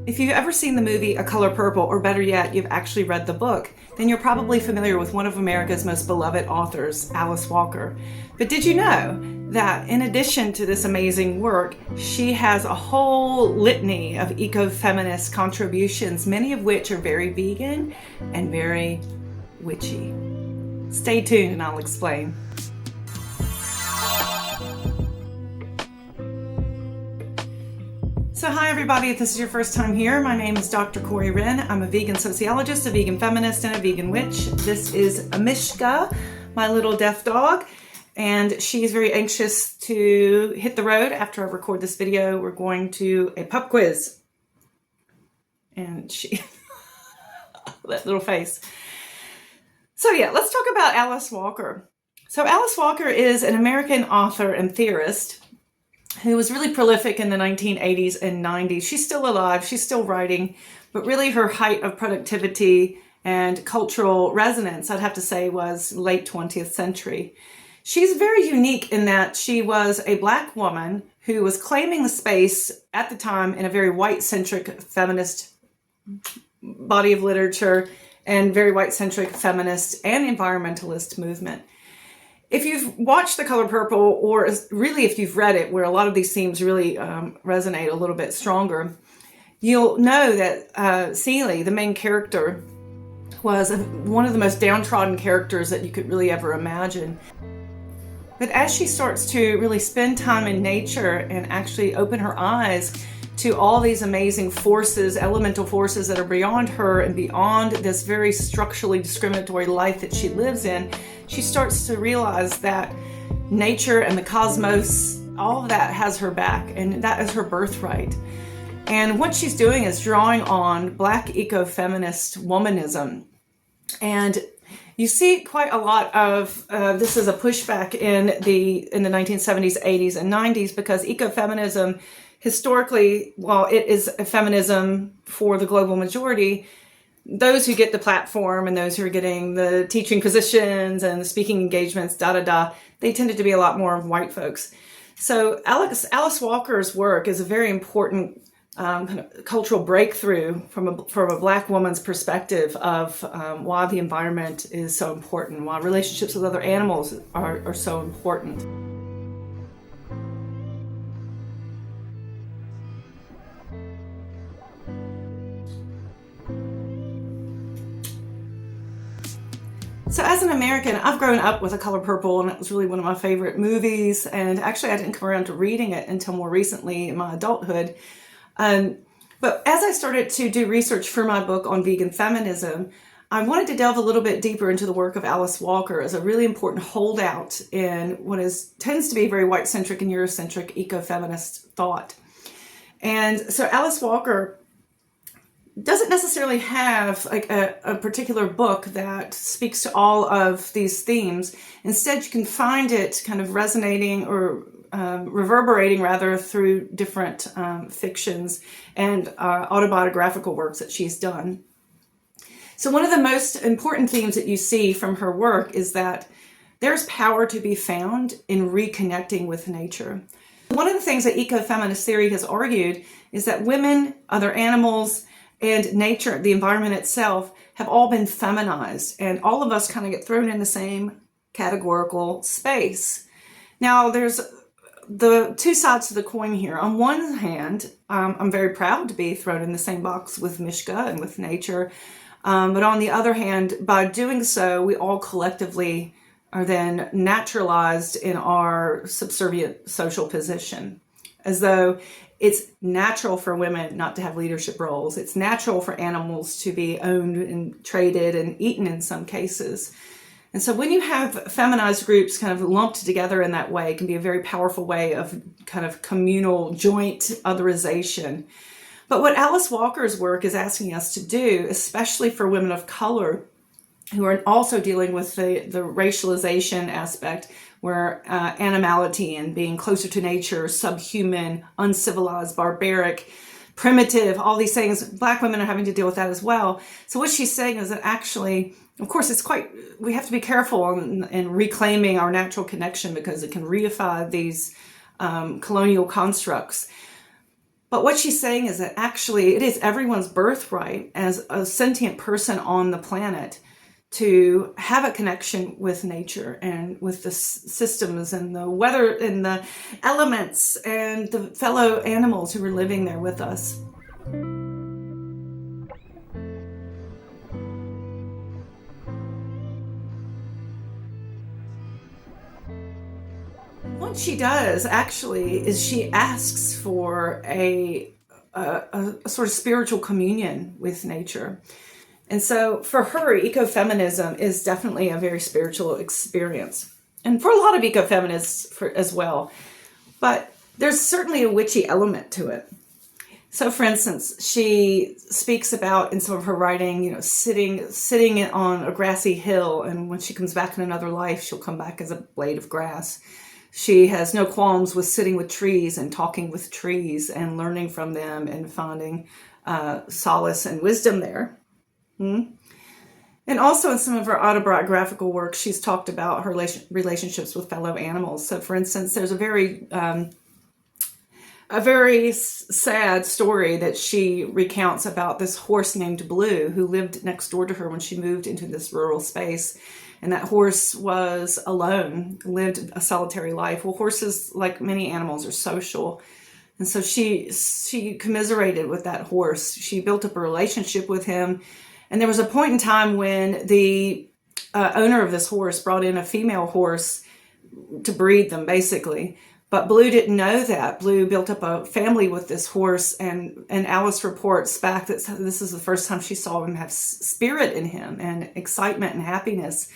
If you've ever seen the movie A Color Purple, or better yet, you've actually read the book, then you're probably familiar with one of America's most beloved authors, Alice Walker. But did you know that in addition to this amazing work, she has a whole litany of ecofeminist contributions, many of which are very vegan and very witchy. Stay tuned and I'll explain. So hi everybody, if this is your first time here, my name is Dr. Corey Wren. I'm a vegan sociologist, a vegan feminist, and a vegan witch. This is Mishka, my little deaf dog, and she's very anxious to hit the road after I record this video. We're going to a pub quiz. And she, that little face. So yeah, let's talk about Alice Walker. So Alice Walker is an American author and theorist who was really prolific in the 1980s and 90s. She's still alive, she's still writing, but really her height of productivity and cultural resonance, I'd have to say, was late 20th century. She's very unique in that she was a Black woman who was claiming the space at the time in a very white-centric feminist body of literature and very white-centric feminist and environmentalist movement. If you've watched The Color Purple, or really if you've read it, where a lot of these themes really resonate a little bit stronger, you'll know that Celie, the main character, was one of the most downtrodden characters that you could really ever imagine. But as she starts to really spend time in nature and actually open her eyes to all these amazing forces, elemental forces that are beyond her and beyond this very structurally discriminatory life that she lives in, she starts to realize that nature and the cosmos, all of that has her back, and that is her birthright. And what she's doing is drawing on Black ecofeminist womanism. And you see quite a lot of this as a pushback in the 1970s, 80s, and 90s, because ecofeminism historically, while it is a feminism for the global majority, those who get the platform and those who are getting the teaching positions and the speaking engagements, they tended to be a lot more of white folks. So Alice Walker's work is a very important kind of cultural breakthrough from a Black woman's perspective of why the environment is so important, why relationships with other animals are so important. So as an American, I've grown up with A Color Purple, and it was really one of my favorite movies. And actually, I didn't come around to reading it until more recently in my adulthood. But as I started to do research for my book on vegan feminism, I wanted to delve a little bit deeper into the work of Alice Walker as a really important holdout in what tends to be very white-centric and Eurocentric ecofeminist thought. And so Alice Walker doesn't necessarily have like a particular book that speaks to all of these themes. Instead, you can find it kind of resonating or reverberating rather through different fictions and autobiographical works that she's done. So one of the most important themes that you see from her work is that there's power to be found in reconnecting with nature. One of the things that ecofeminist theory has argued is that women, other animals, and nature, the environment itself, have all been feminized, and all of us kind of get thrown in the same categorical space. Now, there's the two sides to the coin here. On one hand, I'm very proud to be thrown in the same box with Mishka and with nature. But on the other hand, by doing so, we all collectively are then naturalized in our subservient social position, as though it's natural for women not to have leadership roles. It's natural for animals to be owned and traded and eaten in some cases. And so when you have feminized groups kind of lumped together in that way, it can be a very powerful way of kind of communal joint otherization. But what Alice Walker's work is asking us to do, especially for women of color who are also dealing with the racialization aspect, where animality and being closer to nature, subhuman, uncivilized, barbaric, primitive, all these things, Black women are having to deal with that as well. So what she's saying is that actually, of course, we have to be careful in reclaiming our natural connection, because it can reify these colonial constructs. But what she's saying is that actually it is everyone's birthright as a sentient person on the planet to have a connection with nature and with the systems and the weather and the elements and the fellow animals who are living there with us. What she does actually is she asks for a sort of spiritual communion with nature. And so for her, ecofeminism is definitely a very spiritual experience. And for a lot of ecofeminists as well. But there's certainly a witchy element to it. So for instance, she speaks about in some of her writing, sitting on a grassy hill, and when she comes back in another life, she'll come back as a blade of grass. She has no qualms with sitting with trees and talking with trees and learning from them and finding solace and wisdom there. And also in some of her autobiographical work, she's talked about her relationships with fellow animals. So for instance, there's a very sad story that she recounts about this horse named Blue who lived next door to her when she moved into this rural space. And that horse was alone, lived a solitary life. Well, horses, like many animals, are social. And so she commiserated with that horse. She built up a relationship with him. And there was a point in time when the owner of this horse brought in a female horse to breed them, basically. But Blue didn't know that. Blue built up a family with this horse, and Alice reports back that this is the first time she saw him have spirit in him and excitement and happiness.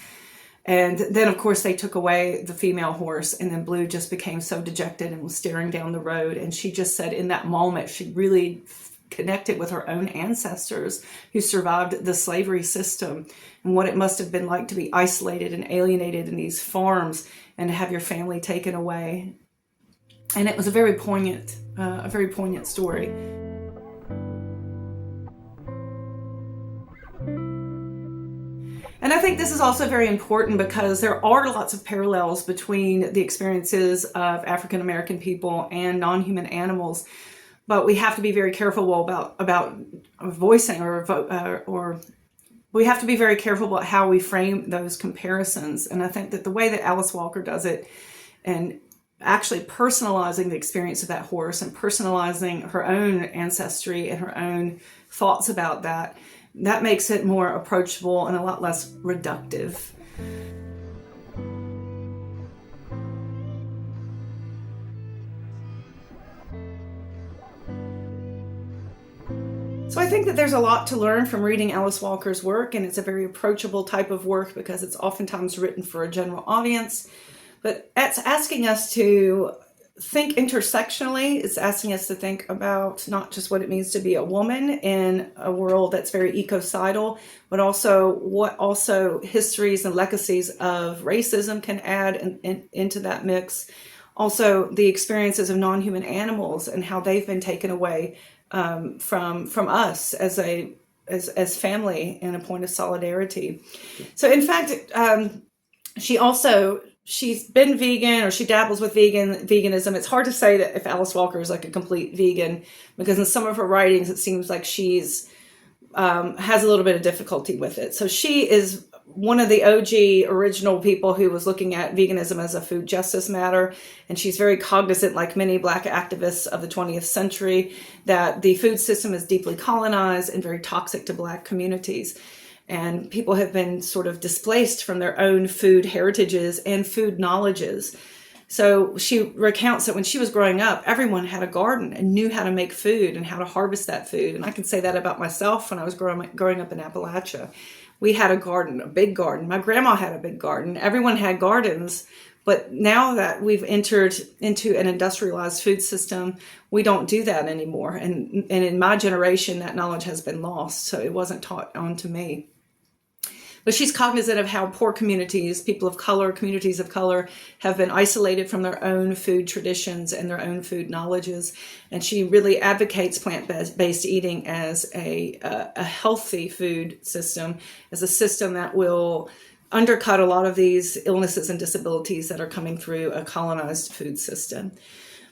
And then, of course, they took away the female horse, and then Blue just became so dejected and was staring down the road. And she just said in that moment, she really connected with her own ancestors who survived the slavery system and what it must have been like to be isolated and alienated in these farms and to have your family taken away. And it was a very poignant story. And I think this is also very important because there are lots of parallels between the experiences of African American people and non-human animals, but we have to be very careful about voicing or we have to be very careful about how we frame those comparisons. And I think that the way that Alice Walker does it, and actually personalizing the experience of that horse and personalizing her own ancestry and her own thoughts about that makes it more approachable and a lot less reductive. So I think that there's a lot to learn from reading Alice Walker's work, and it's a very approachable type of work because it's oftentimes written for a general audience. But it's asking us to think intersectionally. It's asking us to think about not just what it means to be a woman in a world that's very ecocidal, but also what histories and legacies of racism can add into that mix. Also, the experiences of non-human animals and how they've been taken away from us as family and a point of solidarity. So, in fact, she's been vegan, or she dabbles with veganism. It's hard to say that if Alice Walker is like a complete vegan, because in some of her writings, it seems like she's has a little bit of difficulty with it. So she is one of the OG original people who was looking at veganism as a food justice matter. And she's very cognizant, like many Black activists of the 20th century, that the food system is deeply colonized and very toxic to Black communities. And people have been sort of displaced from their own food heritages and food knowledges. So she recounts that when she was growing up, everyone had a garden and knew how to make food and how to harvest that food. And I can say that about myself when I was growing up in Appalachia. We had a garden, a big garden. My grandma had a big garden. Everyone had gardens. But now that we've entered into an industrialized food system, we don't do that anymore. And in my generation, that knowledge has been lost. So it wasn't taught on to me. But she's cognizant of how poor communities, people of color, communities of color, have been isolated from their own food traditions and their own food knowledges. And she really advocates plant-based eating as a healthy food system, as a system that will undercut a lot of these illnesses and disabilities that are coming through a colonized food system.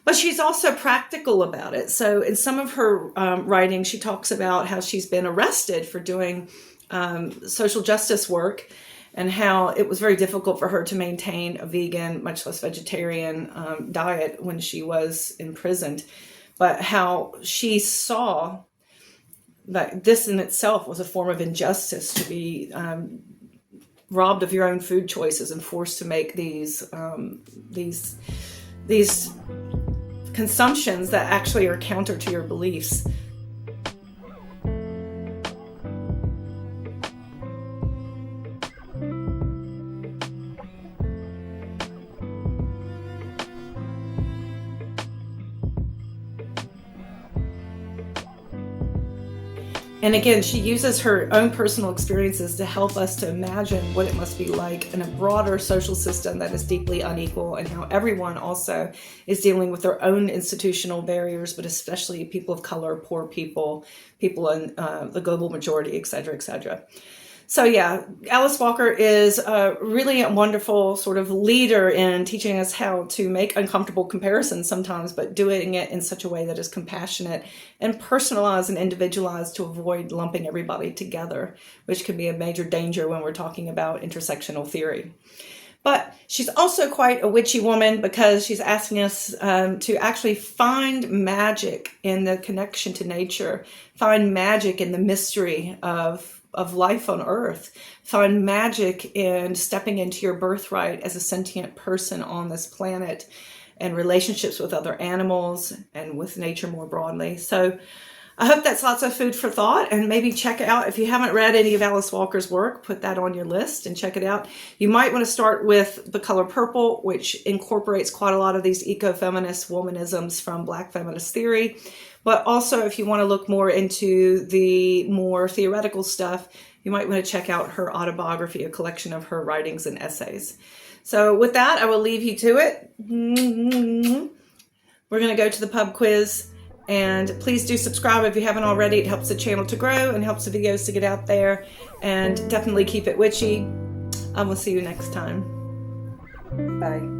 But she's also practical about it. So in some of her writing, she talks about how she's been arrested for doing social justice work, and how it was very difficult for her to maintain a vegan, much less vegetarian diet when she was imprisoned. But how she saw that this in itself was a form of injustice, to be robbed of your own food choices and forced to make these consumptions that actually are counter to your beliefs. And again, she uses her own personal experiences to help us to imagine what it must be like in a broader social system that is deeply unequal, and how everyone also is dealing with their own institutional barriers, but especially people of color, poor people, people in the global majority, et cetera, et cetera. So yeah, Alice Walker is really a wonderful sort of leader in teaching us how to make uncomfortable comparisons sometimes, but doing it in such a way that is compassionate and personalized and individualized to avoid lumping everybody together, which can be a major danger when we're talking about intersectional theory. But she's also quite a witchy woman, because she's asking us to actually find magic in the connection to nature, find magic in the mystery of life on Earth, find magic in stepping into your birthright as a sentient person on this planet, and relationships with other animals and with nature more broadly. So I hope that's lots of food for thought, and maybe check it out. If you haven't read any of Alice Walker's work, put that on your list and check it out. You might want to start with The Color Purple, which incorporates quite a lot of these ecofeminist womanisms from Black feminist theory. But also, if you want to look more into the more theoretical stuff, you might want to check out her autobiography, a collection of her writings and essays. So with that, I will leave you to it. We're going to go to the pub quiz. And please do subscribe if you haven't already. It helps the channel to grow and helps the videos to get out there. And definitely keep it witchy. I will see you next time. Bye.